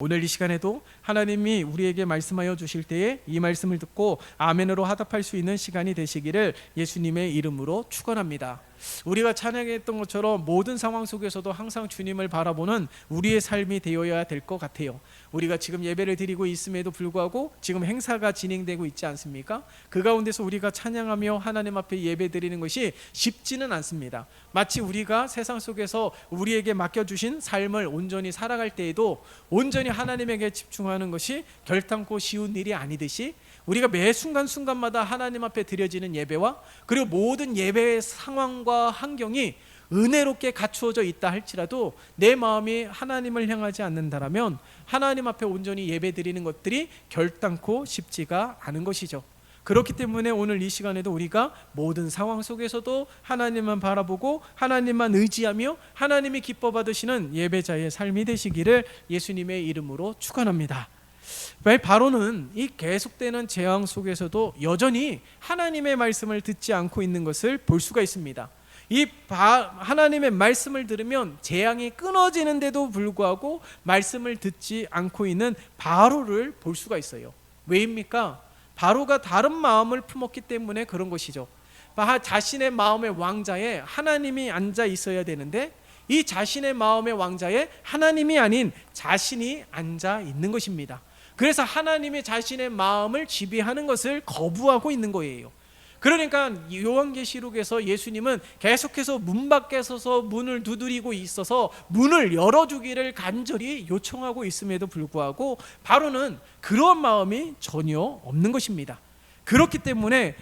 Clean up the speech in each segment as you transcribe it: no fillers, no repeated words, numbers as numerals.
오늘 이 시간에도 하나님이 우리에게 말씀하여 주실 때에 이 말씀을 듣고 아멘으로 화답할 수 있는 시간이 되시기를 예수님의 이름으로 축원합니다. 우리가 찬양했던 것처럼 모든 상황 속에서도 항상 주님을 바라보는 우리의 삶이 되어야 될 것 같아요. 우리가 지금 예배를 드리고 있음에도 불구하고 지금 행사가 진행되고 있지 않습니까? 그 가운데서 우리가 찬양하며 하나님 앞에 예배 드리는 것이 쉽지는 않습니다. 마치 우리가 세상 속에서 우리에게 맡겨주신 삶을 온전히 살아갈 때에도 온전히 하나님에게 집중하는 것이 결단코 쉬운 일이 아니듯이 우리가 매 순간순간마다 하나님 앞에 드려지는 예배와 그리고 모든 예배의 상황과 환경이 은혜롭게 갖추어져 있다 할지라도 내 마음이 하나님을 향하지 않는다라면 하나님 앞에 온전히 예배 드리는 것들이 결단코 쉽지가 않은 것이죠. 그렇기 때문에 오늘 이 시간에도 우리가 모든 상황 속에서도 하나님만 바라보고 하나님만 의지하며 하나님이 기뻐 받으시는 예배자의 삶이 되시기를 예수님의 이름으로 축원합니다. 바로는 이 계속되는 재앙 속에서도 여전히 하나님의 말씀을 듣지 않고 있는 것을 볼 수가 있습니다. 하나님의 말씀을 들으면 재앙이 끊어지는데도 불구하고 말씀을 듣지 않고 있는 바로를 볼 수가 있어요. 왜입니까? 바로가 다른 마음을 품었기 때문에 그런 것이죠. 자신의 마음의 왕자에 하나님이 앉아 있어야 되는데 이 자신의 마음의 왕자에 하나님이 아닌 자신이 앉아 있는 것입니다. 그래서 하나님이 자신의 마음을 지배하는 것을 거부하고 있는 거예요. 그러니까 요한계시록에서 예수님은 계속해서 문 밖에 서서 문을 두드리고 있어서 문을 열어주기를 간절히 요청하고 있음에도 불구하고 바로는 그런 마음이 전혀 없는 것입니다. 그렇기 때문에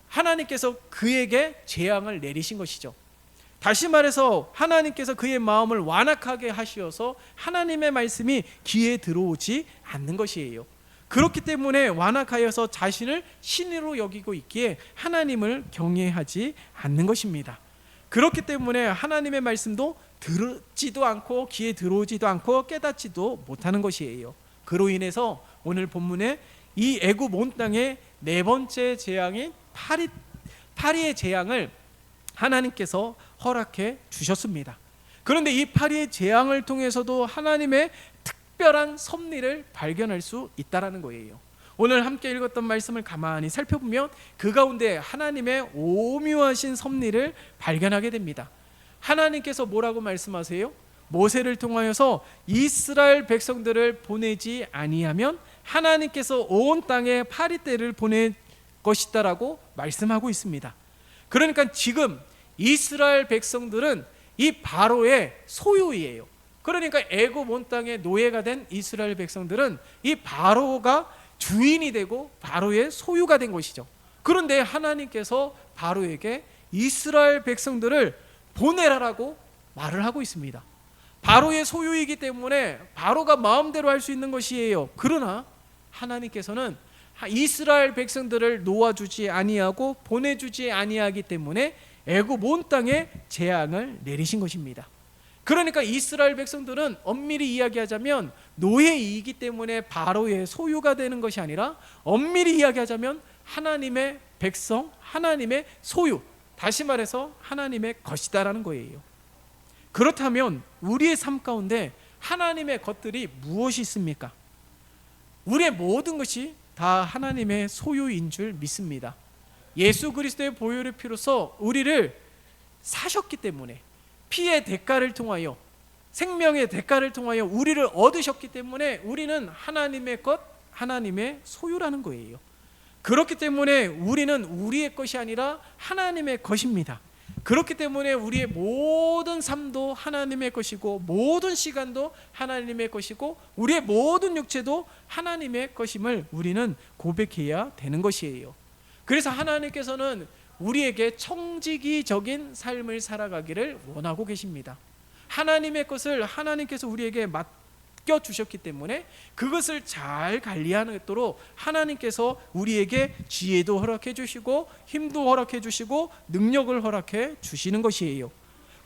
하나님께서 그에게 재앙을 내리신 것이죠. 다시 말해서 하나님께서 그의 마음을 완악하게 하시어서 하나님의 말씀이 귀에 들어오지 않는 것이에요. 그렇기 때문에 완악하여서 자신을 신으로 여기고 있기에 하나님을 경외하지 않는 것입니다. 그렇기 때문에 하나님의 말씀도 듣지도 않고 귀에 들어오지도 않고 깨닫지도 못하는 것이에요. 그로 인해서 오늘 본문에 이 애굽 온 땅의 네 번째 재앙인 파리의 재앙을 하나님께서 허락해 주셨습니다. 그런데 이 파리의 재앙을 통해서도 하나님의 특별한 섭리를 발견할 수 있다는 거예요. 오늘 함께 읽었던 말씀을 가만히 살펴보면 그 가운데 하나님의 오묘하신 섭리를 발견하게 됩니다. 하나님께서 뭐라고 말씀하세요? 모세를 통하여서 이스라엘 백성들을 보내지 아니하면 하나님께서 온 땅에 파리떼를 보낼 것이다라고 말씀하고 있습니다. 그러니까 지금 이스라엘 백성들은 이 바로의 소유이에요. 그러니까 애굽 온 땅의 노예가 된 이스라엘 백성들은 이 바로가 주인이 되고 바로의 소유가 된 것이죠. 그런데 하나님께서 바로에게 이스라엘 백성들을 보내라라고 말을 하고 있습니다. 바로의 소유이기 때문에 바로가 마음대로 할 수 있는 것이에요. 그러나 하나님께서는 이스라엘 백성들을 놓아주지 아니하고 보내주지 아니하기 때문에 애굽 온 땅에 재앙을 내리신 것입니다. 그러니까 이스라엘 백성들은 엄밀히 이야기하자면 노예이기 때문에 바로의 소유가 되는 것이 아니라 엄밀히 이야기하자면 하나님의 백성, 하나님의 소유, 다시 말해서 하나님의 것이다라는 거예요. 그렇다면 우리의 삶 가운데 하나님의 것들이 무엇이 있습니까? 우리의 모든 것이 다 하나님의 소유인 줄 믿습니다. 예수 그리스도의 보혈의 피로써 우리를 사셨기 때문에 피의 대가를 통하여 생명의 대가를 통하여 우리를 얻으셨기 때문에 우리는 하나님의 것, 하나님의 소유라는 거예요. 그렇기 때문에 우리는 우리의 것이 아니라 하나님의 것입니다. 그렇기 때문에 우리의 모든 삶도 하나님의 것이고 모든 시간도 하나님의 것이고 우리의 모든 육체도 하나님의 것임을 우리는 고백해야 되는 것이에요. 그래서 하나님께서는 우리에게 청지기적인 삶을 살아가기를 원하고 계십니다. 하나님의 것을 하나님께서 우리에게 맡겨주셨기 때문에 그것을 잘 관리하도록 하나님께서 우리에게 지혜도 허락해 주시고 힘도 허락해 주시고 능력을 허락해 주시는 것이에요.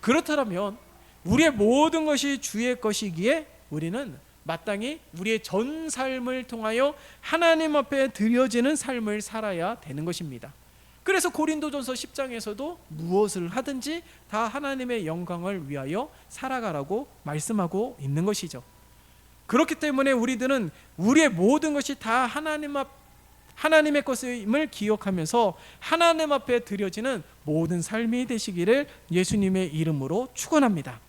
그렇다면 우리의 모든 것이 주의 것이기에 우리는 마땅히 우리의 전 삶을 통하여 하나님 앞에 드려지는 삶을 살아야 되는 것입니다. 그래서 고린도전서 10장에서도 무엇을 하든지 다 하나님의 영광을 위하여 살아가라고 말씀하고 있는 것이죠. 그렇기 때문에 우리들은 우리의 모든 것이 다 하나님의 것임을 기억하면서 하나님 앞에 드려지는 모든 삶이 되시기를 예수님의 이름으로 축원합니다.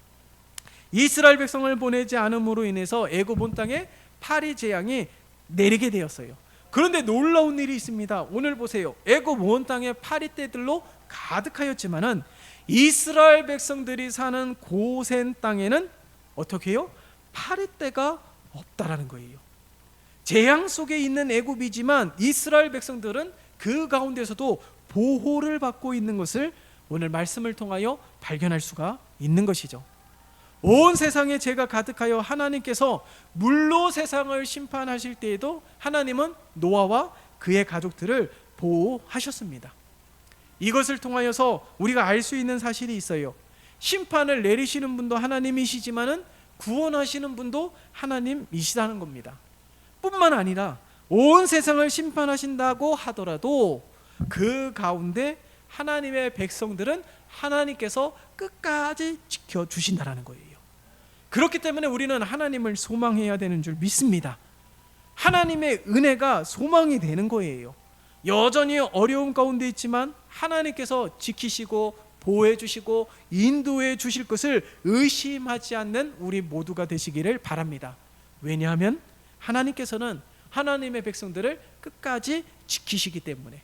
이스라엘 백성을 보내지 않음으로 인해서 애굽 온 땅에 파리 재앙이 내리게 되었어요. 그런데 놀라운 일이 있습니다. 오늘 보세요. 애굽 온 땅에 파리떼들로 가득하였지만은 이스라엘 백성들이 사는 고센 땅에는 어떻게 해요? 파리떼가 없다라는 거예요. 재앙 속에 있는 애굽이지만 이스라엘 백성들은 그 가운데서도 보호를 받고 있는 것을 오늘 말씀을 통하여 발견할 수가 있는 것이죠. 온 세상에 죄가 가득하여 하나님께서 물로 세상을 심판하실 때에도 하나님은 노아와 그의 가족들을 보호하셨습니다. 이것을 통하여서 우리가 알 수 있는 사실이 있어요. 심판을 내리시는 분도 하나님이시지만은 구원하시는 분도 하나님이시다는 겁니다. 뿐만 아니라 온 세상을 심판하신다고 하더라도 그 가운데 하나님의 백성들은 하나님께서 끝까지 지켜주신다는 거예요. 그렇기 때문에 우리는 하나님을 소망해야 되는 줄 믿습니다. 하나님의 은혜가 소망이 되는 거예요. 여전히 어려운 가운데 있지만 하나님께서 지키시고 보호해 주시고 인도해 주실 것을 의심하지 않는 우리 모두가 되시기를 바랍니다. 왜냐하면 하나님께서는 하나님의 백성들을 끝까지 지키시기 때문에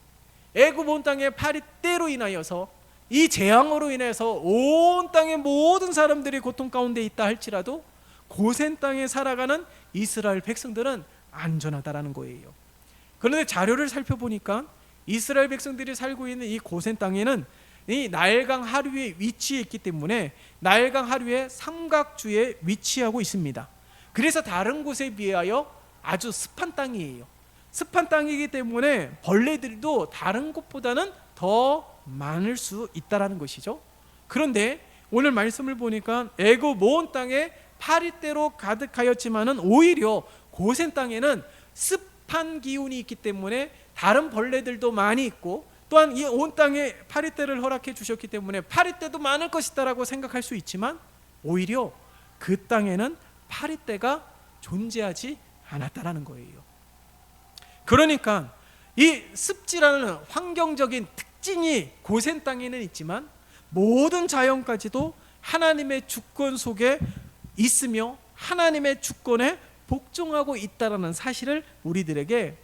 애굽 온 땅의 파리떼로 인하여서 이 재앙으로 인해서 온 땅의 모든 사람들이 고통 가운데 있다 할지라도 고센 땅에 살아가는 이스라엘 백성들은 안전하다라는 거예요. 그런데 자료를 살펴보니까 이스라엘 백성들이 살고 있는 이 고센 땅에는 이 나일강 하류에 위치해 있기 때문에 나일강 하류의 삼각주에 위치하고 있습니다. 그래서 다른 곳에 비하여 아주 습한 땅이에요. 습한 땅이기 때문에 벌레들도 다른 곳보다는 더 많을 수 있다라는 것이죠. 그런데 오늘 말씀을 보니까 애굽 온 땅에 파리떼로 가득하였지만은 오히려 고센 땅에는 습한 기운이 있기 때문에 다른 벌레들도 많이 있고 또한 이 온 땅에 파리떼를 허락해 주셨기 때문에 파리떼도 많을 것이다라고 생각할 수 있지만 오히려 그 땅에는 파리떼가 존재하지 않았다라는 거예요. 그러니까 이 습지라는 환경적인 특징이 고센 땅에는 있지만 모든 자연까지도 하나님의 주권 속에 있으며 하나님의 주권에 복종하고 있다라는 사실을 우리들에게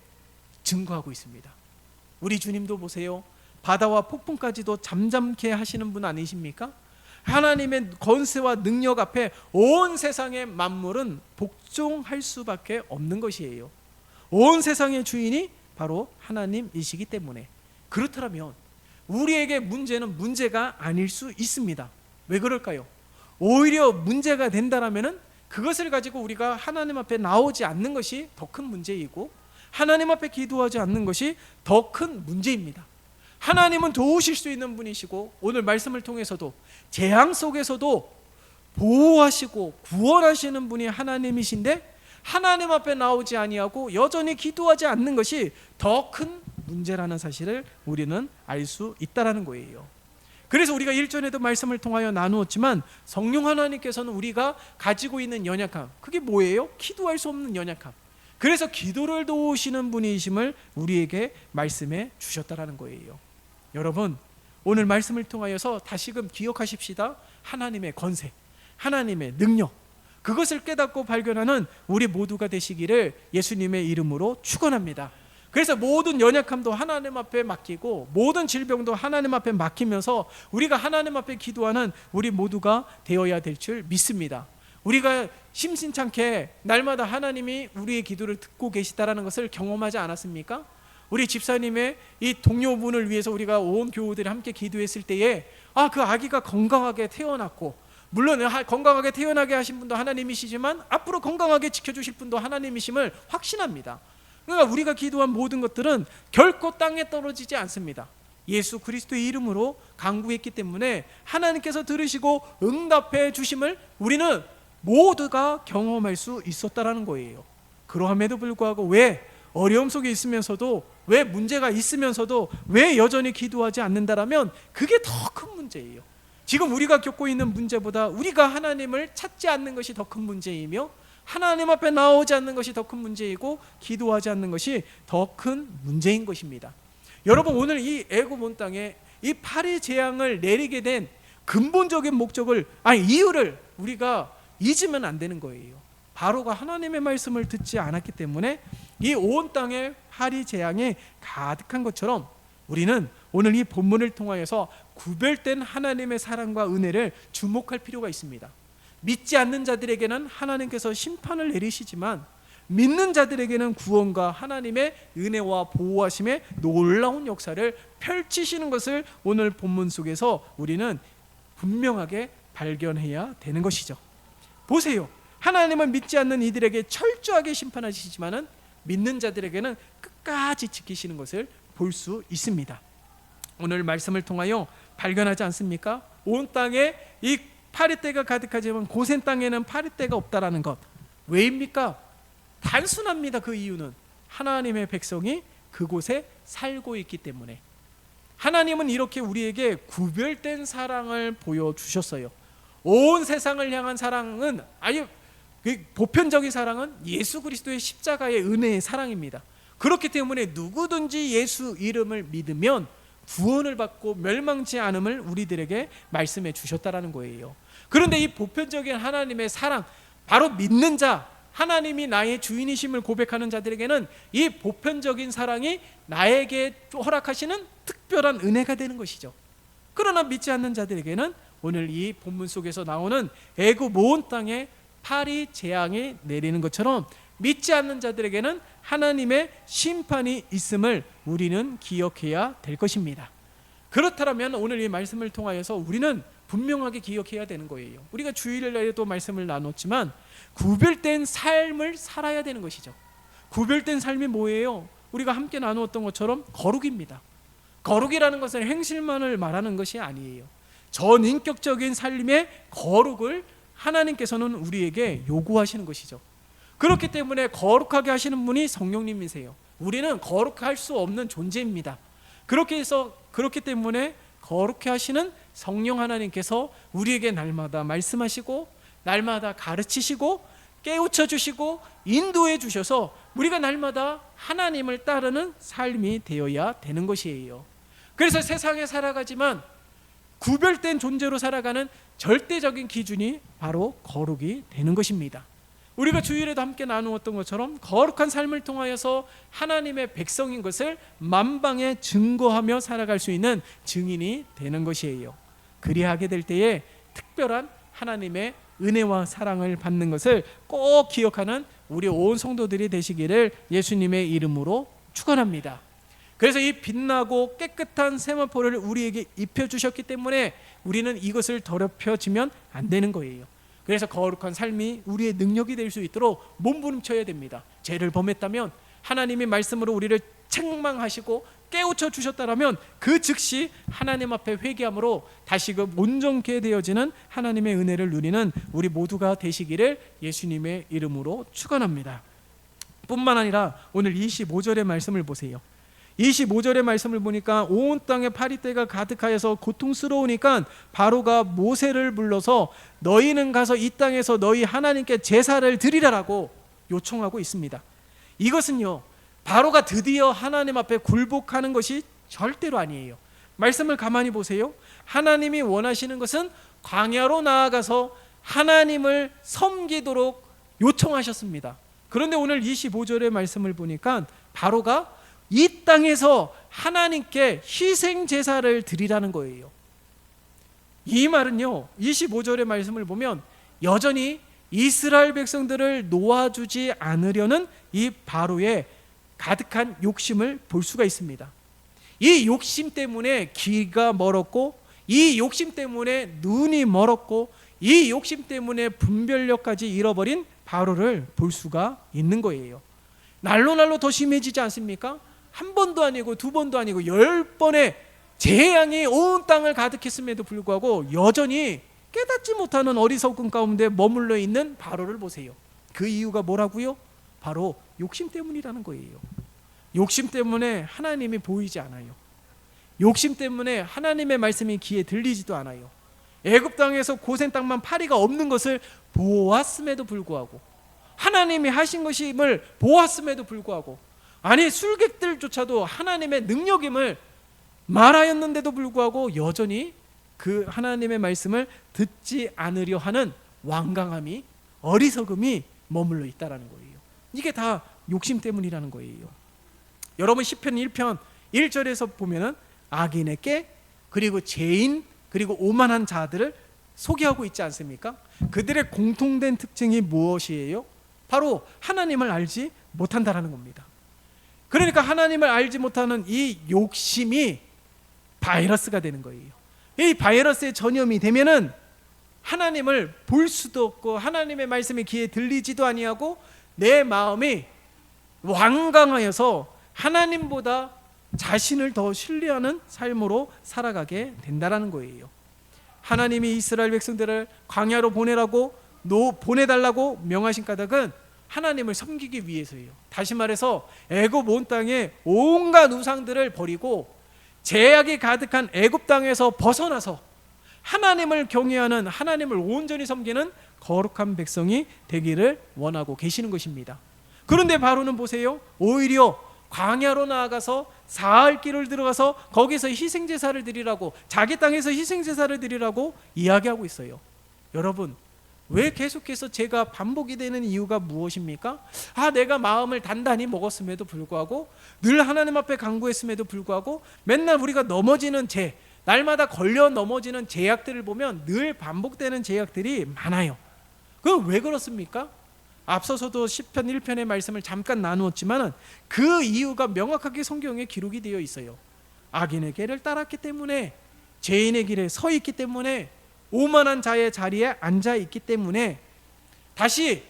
증거하고 있습니다. 우리 주님도 보세요. 바다와 폭풍까지도 잠잠케 하시는 분 아니십니까? 하나님의 권세와 능력 앞에 온 세상의 만물은 복종할 수밖에 없는 것이에요. 온 세상의 주인이 바로 하나님이시기 때문에. 그렇다면 우리에게 문제는 문제가 아닐 수 있습니다. 왜 그럴까요? 오히려 문제가 된다라면은 그것을 가지고 우리가 하나님 앞에 나오지 않는 것이 더 큰 문제이고 하나님 앞에 기도하지 않는 것이 더 큰 문제입니다. 하나님은 도우실 수 있는 분이시고 오늘 말씀을 통해서도 재앙 속에서도 보호하시고 구원하시는 분이 하나님이신데 하나님 앞에 나오지 아니하고 여전히 기도하지 않는 것이 더 큰 문제라는 사실을 우리는 알 수 있다라는 거예요. 그래서 우리가 일전에도 말씀을 통하여 나누었지만 성령 하나님께서는 우리가 가지고 있는 연약함, 그게 뭐예요? 기도할 수 없는 연약함. 그래서 기도를 도우시는 분이심을 우리에게 말씀해 주셨다라는 거예요. 여러분, 오늘 말씀을 통하여서 다시금 기억하십시다. 하나님의 권세, 하나님의 능력, 그것을 깨닫고 발견하는 우리 모두가 되시기를 예수님의 이름으로 축원합니다. 그래서 모든 연약함도 하나님 앞에 맡기고 모든 질병도 하나님 앞에 맡기면서 우리가 하나님 앞에 기도하는 우리 모두가 되어야 될 줄 믿습니다. 우리가 심심찮게 날마다 하나님이 우리의 기도를 듣고 계시다라는 것을 경험하지 않았습니까? 우리 집사님의 이 동료분을 위해서 우리가 온 교우들이 함께 기도했을 때에 그 아기가 건강하게 태어났고, 물론 건강하게 태어나게 하신 분도 하나님이시지만 앞으로 건강하게 지켜주실 분도 하나님이심을 확신합니다. 그러니까 우리가 기도한 모든 것들은 결코 땅에 떨어지지 않습니다. 예수 그리스도의 이름으로 간구했기 때문에 하나님께서 들으시고 응답해 주심을 우리는 모두가 경험할 수 있었다라는 거예요. 그러함에도 불구하고 왜 어려움 속에 있으면서도, 왜 문제가 있으면서도 왜 여전히 기도하지 않는다라면 그게 더 큰 문제예요. 지금 우리가 겪고 있는 문제보다 우리가 하나님을 찾지 않는 것이 더 큰 문제이며, 하나님 앞에 나오지 않는 것이 더 큰 문제이고, 기도하지 않는 것이 더 큰 문제인 것입니다. 여러분, 오늘 이 애굽 온 땅에 이 파리 재앙을 내리게 된 근본적인 목적을, 이유를 우리가 잊으면 안 되는 거예요. 바로가 하나님의 말씀을 듣지 않았기 때문에 이 온 땅에 파리 재앙이 가득한 것처럼, 우리는 오늘 이 본문을 통하여서 구별된 하나님의 사랑과 은혜를 주목할 필요가 있습니다. 믿지 않는 자들에게는 하나님께서 심판을 내리시지만, 믿는 자들에게는 구원과 하나님의 은혜와 보호하심의 놀라운 역사를 펼치시는 것을 오늘 본문 속에서 우리는 분명하게 발견해야 되는 것이죠. 보세요. 하나님은 믿지 않는 이들에게 철저하게 심판하시지만은 믿는 자들에게는 끝까지 지키시는 것을 볼 수 있습니다. 오늘 말씀을 통하여 발견하지 않습니까? 온 땅에 이 파리떼가 가득하지만 고센 땅에는 파리떼가 없다라는 것. 왜입니까? 단순합니다. 그 이유는 하나님의 백성이 그곳에 살고 있기 때문에. 하나님은 이렇게 우리에게 구별된 사랑을 보여주셨어요. 온 세상을 향한 사랑은, 아니 보편적인 사랑은 예수 그리스도의 십자가의 은혜의 사랑입니다. 그렇기 때문에 누구든지 예수 이름을 믿으면 구원을 받고 멸망치 않음을 우리들에게 말씀해 주셨다라는 거예요. 그런데 이 보편적인 하나님의 사랑, 바로 믿는 자, 하나님이 나의 주인이심을 고백하는 자들에게는 이 보편적인 사랑이 나에게 허락하시는 특별한 은혜가 되는 것이죠. 그러나 믿지 않는 자들에게는 오늘 이 본문 속에서 나오는 애굽 온 땅에 파리 재앙이 내리는 것처럼 믿지 않는 자들에게는 하나님의 심판이 있음을 우리는 기억해야 될 것입니다. 그렇다면 오늘 이 말씀을 통하여서 우리는 분명하게 기억해야 되는 거예요. 우리가 주일날에도 말씀을 나눴지만 구별된 삶을 살아야 되는 것이죠. 구별된 삶이 뭐예요? 우리가 함께 나누었던 것처럼 거룩입니다. 거룩이라는 것은 행실만을 말하는 것이 아니에요. 전인격적인 삶의 거룩을 하나님께서는 우리에게 요구하시는 것이죠. 그렇기 때문에 거룩하게 하시는 분이 성령님이세요. 우리는 거룩할 수 없는 존재입니다. 그렇기 때문에 거룩해 하시는 성령 하나님께서 우리에게 날마다 말씀하시고, 날마다 가르치시고, 깨우쳐 주시고, 인도해 주셔서 우리가 날마다 하나님을 따르는 삶이 되어야 되는 것이에요. 그래서 세상에 살아가지만 구별된 존재로 살아가는 절대적인 기준이 바로 거룩이 되는 것입니다. 우리가 주일에도 함께 나누었던 것처럼 거룩한 삶을 통하여서 하나님의 백성인 것을 만방에 증거하며 살아갈 수 있는 증인이 되는 것이에요. 그리하게 될 때에 특별한 하나님의 은혜와 사랑을 받는 것을 꼭 기억하는 우리 온 성도들이 되시기를 예수님의 이름으로 축원합니다. 그래서 이 빛나고 깨끗한 세마포를 우리에게 입혀주셨기 때문에 우리는 이것을 더럽혀지면 안 되는 거예요. 그래서 거룩한 삶이 우리의 능력이 될 수 있도록 몸부림쳐야 됩니다. 죄를 범했다면 하나님이 말씀으로 우리를 책망하시고 깨우쳐 주셨다라면 그 즉시 하나님 앞에 회개함으로 다시금 온전케 되어지는 하나님의 은혜를 누리는 우리 모두가 되시기를 예수님의 이름으로 축원합니다. 뿐만 아니라 오늘 25절의 말씀을 보세요. 25절의 말씀을 보니까 온 땅에 파리떼가 가득하여서 고통스러우니까 바로가 모세를 불러서 너희는 가서 이 땅에서 너희 하나님께 제사를 드리라라고 요청하고 있습니다. 이것은요, 바로가 드디어 하나님 앞에 굴복하는 것이 절대로 아니에요. 말씀을 가만히 보세요. 하나님이 원하시는 것은 광야로 나아가서 하나님을 섬기도록 요청하셨습니다. 그런데 오늘 25절의 말씀을 보니까 바로가 이 땅에서 하나님께 희생 제사를 드리라는 거예요. 이 말은요, 25절의 말씀을 보면 여전히 이스라엘 백성들을 놓아주지 않으려는 이 바로의 가득한 욕심을 볼 수가 있습니다. 이 욕심 때문에 길가 멀었고, 이 욕심 때문에 눈이 멀었고, 이 욕심 때문에 분별력까지 잃어버린 바로를 볼 수가 있는 거예요. 날로 더 심해지지 않습니까? 한 번도 아니고 두 번도 아니고 10번의 재앙이 온 땅을 가득했음에도 불구하고 여전히 깨닫지 못하는 어리석은 가운데 머물러 있는 바로를 보세요. 그 이유가 뭐라고요? 바로 욕심 때문이라는 거예요. 욕심 때문에 하나님이 보이지 않아요. 욕심 때문에 하나님의 말씀이 귀에 들리지도 않아요. 애굽 땅에서 고센 땅만 파리가 없는 것을 보았음에도 불구하고, 하나님이 하신 것임을 보았음에도 불구하고, 아니 술객들조차도 하나님의 능력임을 말하였는데도 불구하고 여전히 그 하나님의 말씀을 듣지 않으려 하는 완강함이, 어리석음이 머물러 있다라는 거예요. 이게 다 욕심 때문이라는 거예요. 여러분 시편 1편 1절에서 보면은 악인에게, 그리고 죄인, 그리고 오만한 자들을 소개하고 있지 않습니까? 그들의 공통된 특징이 무엇이에요? 바로 하나님을 알지 못한다라는 겁니다. 그러니까 하나님을 알지 못하는 이 욕심이 바이러스가 되는 거예요. 이 바이러스의 전염이 되면은 하나님을 볼 수도 없고, 하나님의 말씀이 귀에 들리지도 아니하고, 내 마음이 완강하여서 하나님보다 자신을 더 신뢰하는 삶으로 살아가게 된다라는 거예요. 하나님이 이스라엘 백성들을 광야로 보내달라고 명하신 까닭은 하나님을 섬기기 위해서예요. 다시 말해서 애굽 온 땅에 온갖 우상들을 버리고 죄악이 가득한 애굽 땅에서 벗어나서 하나님을 경외하는, 하나님을 온전히 섬기는 거룩한 백성이 되기를 원하고 계시는 것입니다. 그런데 바로는 보세요, 오히려 광야로 나아가서 사흘 길을 들어가서 거기서 희생제사를 드리라고, 자기 땅에서 희생제사를 드리라고 이야기하고 있어요. 여러분, 왜 계속해서 죄가 반복이 되는 이유가 무엇입니까? 내가 마음을 단단히 먹었음에도 불구하고, 늘 하나님 앞에 간구했음에도 불구하고, 맨날 우리가 넘어지는 죄, 날마다 걸려 넘어지는 죄악들을 보면 늘 반복되는 죄악들이 많아요. 그럼 왜 그렇습니까? 앞서서도 시편 1편의 말씀을 잠깐 나누었지만 그 이유가 명확하게 성경에 기록이 되어 있어요. 악인의 길을 따랐기 때문에, 죄인의 길에 서 있기 때문에, 오만한 자의 자리에 앉아 있기 때문에, 다시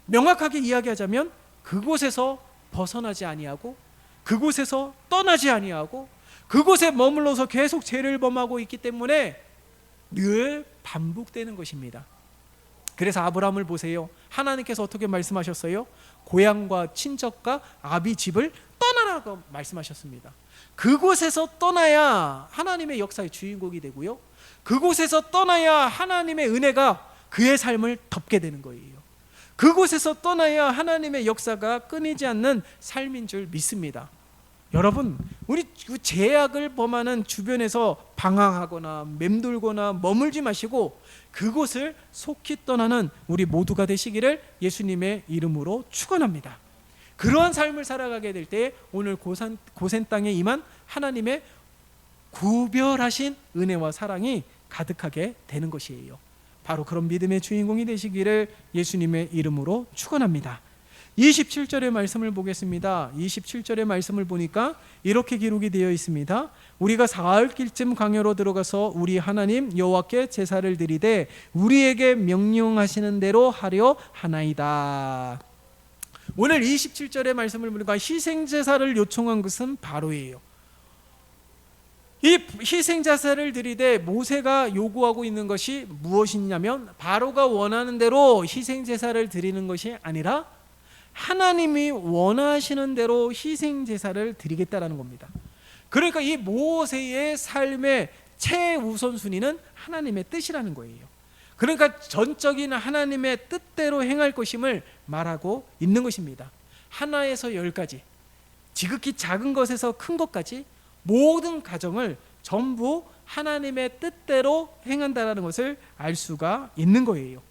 명확하게 이야기하자면 그곳에서 벗어나지 아니하고, 그곳에서 떠나지 아니하고, 그곳에 머물러서 계속 죄를 범하고 있기 때문에 늘 반복되는 것입니다. 그래서 아브라함을 보세요. 하나님께서 어떻게 말씀하셨어요? 고향과 친척과 아비 집을 떠나라고 말씀하셨습니다. 그곳에서 떠나야 하나님의 역사의 주인공이 되고요, 그곳에서 떠나야 하나님의 은혜가 그의 삶을 덮게 되는 거예요. 그곳에서 떠나야 하나님의 역사가 끊이지 않는 삶인 줄 믿습니다. 여러분, 우리 죄악을 범하는 주변에서 방황하거나 맴돌거나 머물지 마시고 그곳을 속히 떠나는 우리 모두가 되시기를 예수님의 이름으로 축원합니다. 그러한 삶을 살아가게 될 때 오늘 고센 땅에 임한 하나님의 구별하신 은혜와 사랑이 가득하게 되는 것이에요. 바로 그런 믿음의 주인공이 되시기를 예수님의 이름으로 축원합니다. 27절의 말씀을 보겠습니다. 27절의 말씀을 보니까 이렇게 기록이 되어 있습니다. 우리가 사흘길쯤 광야로 들어가서 우리 하나님 여호와께 제사를 드리되 우리에게 명령하시는 대로 하려 하나이다. 오늘 27절의 말씀을 보니까 희생제사를 요청한 것은 바로예요. 이 희생제사를 드리되 모세가 요구하고 있는 것이 무엇이냐면, 바로가 원하는 대로 희생제사를 드리는 것이 아니라 하나님이 원하시는 대로 희생제사를 드리겠다라는 겁니다. 그러니까 이 모세의 삶의 최우선순위는 하나님의 뜻이라는 거예요. 그러니까 전적인 하나님의 뜻대로 행할 것임을 말하고 있는 것입니다. 하나에서 10가지, 지극히 작은 것에서 큰 것까지 모든 가정을 전부 하나님의 뜻대로 행한다는 것을 알 수가 있는 거예요.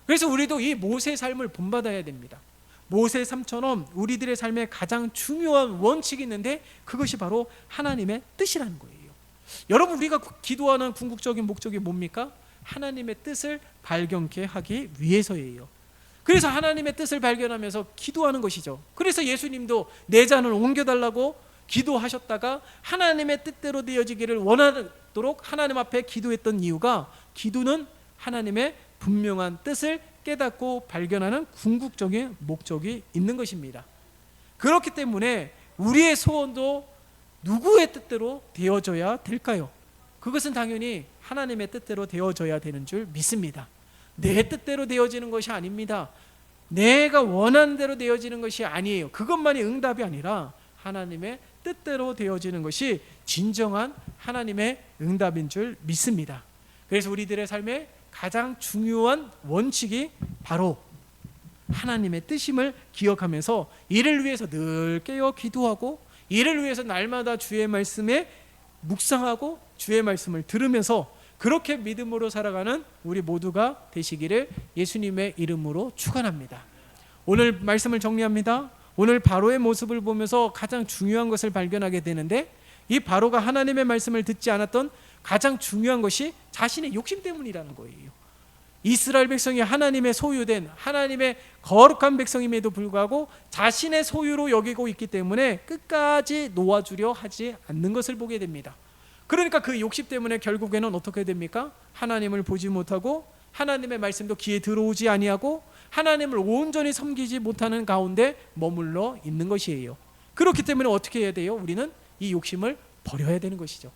그래서 우리도 이 모세의 삶을 본받아야 됩니다. 모세의 삶처럼 우리들의 삶에 가장 중요한 원칙이 있는데 그것이 바로 하나님의 뜻이라는 거예요. 여러분, 우리가 기도하는 궁극적인 목적이 뭡니까? 하나님의 뜻을 발견케 하기 위해서예요. 그래서 하나님의 뜻을 발견하면서 기도하는 것이죠. 그래서 예수님도 내 잔을 옮겨달라고 기도하셨다가 하나님의 뜻대로 되어지기를 원하도록 하나님 앞에 기도했던 이유가, 기도는 하나님의 분명한 뜻을 깨닫고 발견하는 궁극적인 목적이 있는 것입니다. 그렇기 때문에 우리의 소원도 누구의 뜻대로 되어져야 될까요? 그것은 당연히 하나님의 뜻대로 되어져야 되는 줄 믿습니다. 내 뜻대로 되어지는 것이 아닙니다. 내가 원하는 대로 되어지는 것이 아니에요. 그것만이 응답이 아니라 하나님의 뜻대로 되어지는 것이 진정한 하나님의 응답인 줄 믿습니다. 그래서 우리들의 삶에 가장 중요한 원칙이 바로 하나님의 뜻임을 기억하면서 이를 위해서 늘 깨어 기도하고, 이를 위해서 날마다 주의 말씀에 묵상하고 주의 말씀을 들으면서 그렇게 믿음으로 살아가는 우리 모두가 되시기를 예수님의 이름으로 축원합니다. 오늘 말씀을 정리합니다. 오늘 바로의 모습을 보면서 가장 중요한 것을 발견하게 되는데, 이 바로가 하나님의 말씀을 듣지 않았던 가장 중요한 것이 자신의 욕심 때문이라는 거예요. 이스라엘 백성이 하나님의 소유된, 하나님의 거룩한 백성임에도 불구하고 자신의 소유로 여기고 있기 때문에 끝까지 놓아주려 하지 않는 것을 보게 됩니다. 그러니까 그 욕심 때문에 결국에는 어떻게 됩니까? 하나님을 보지 못하고 하나님의 말씀도 귀에 들어오지 아니하고 하나님을 온전히 섬기지 못하는 가운데 머물러 있는 것이에요. 그렇기 때문에 어떻게 해야 돼요? 우리는 이 욕심을 버려야 되는 것이죠.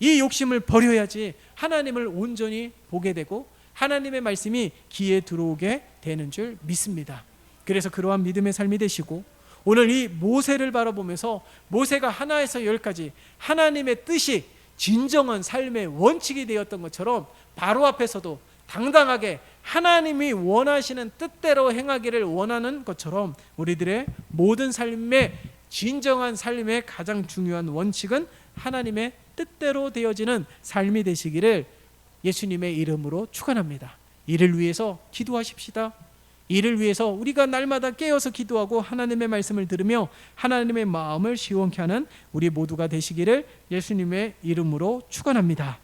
이 욕심을 버려야지 하나님을 온전히 보게 되고 하나님의 말씀이 귀에 들어오게 되는 줄 믿습니다. 그래서 그러한 믿음의 삶이 되시고, 오늘 이 모세를 바라보면서 모세가 하나에서 열까지 하나님의 뜻이 진정한 삶의 원칙이 되었던 것처럼 바로 앞에서도 당당하게 하나님이 원하시는 뜻대로 행하기를 원하는 것처럼 우리들의 모든 삶의 진정한 삶의 가장 중요한 원칙은 하나님의 뜻대로 되어지는 삶이 되시기를 예수님의 이름으로 축원합니다. 이를 위해서 기도하십시다. 이를 위해서 우리가 날마다 깨어서 기도하고 하나님의 말씀을 들으며 하나님의 마음을 시원케 하는 우리 모두가 되시기를 예수님의 이름으로 축원합니다.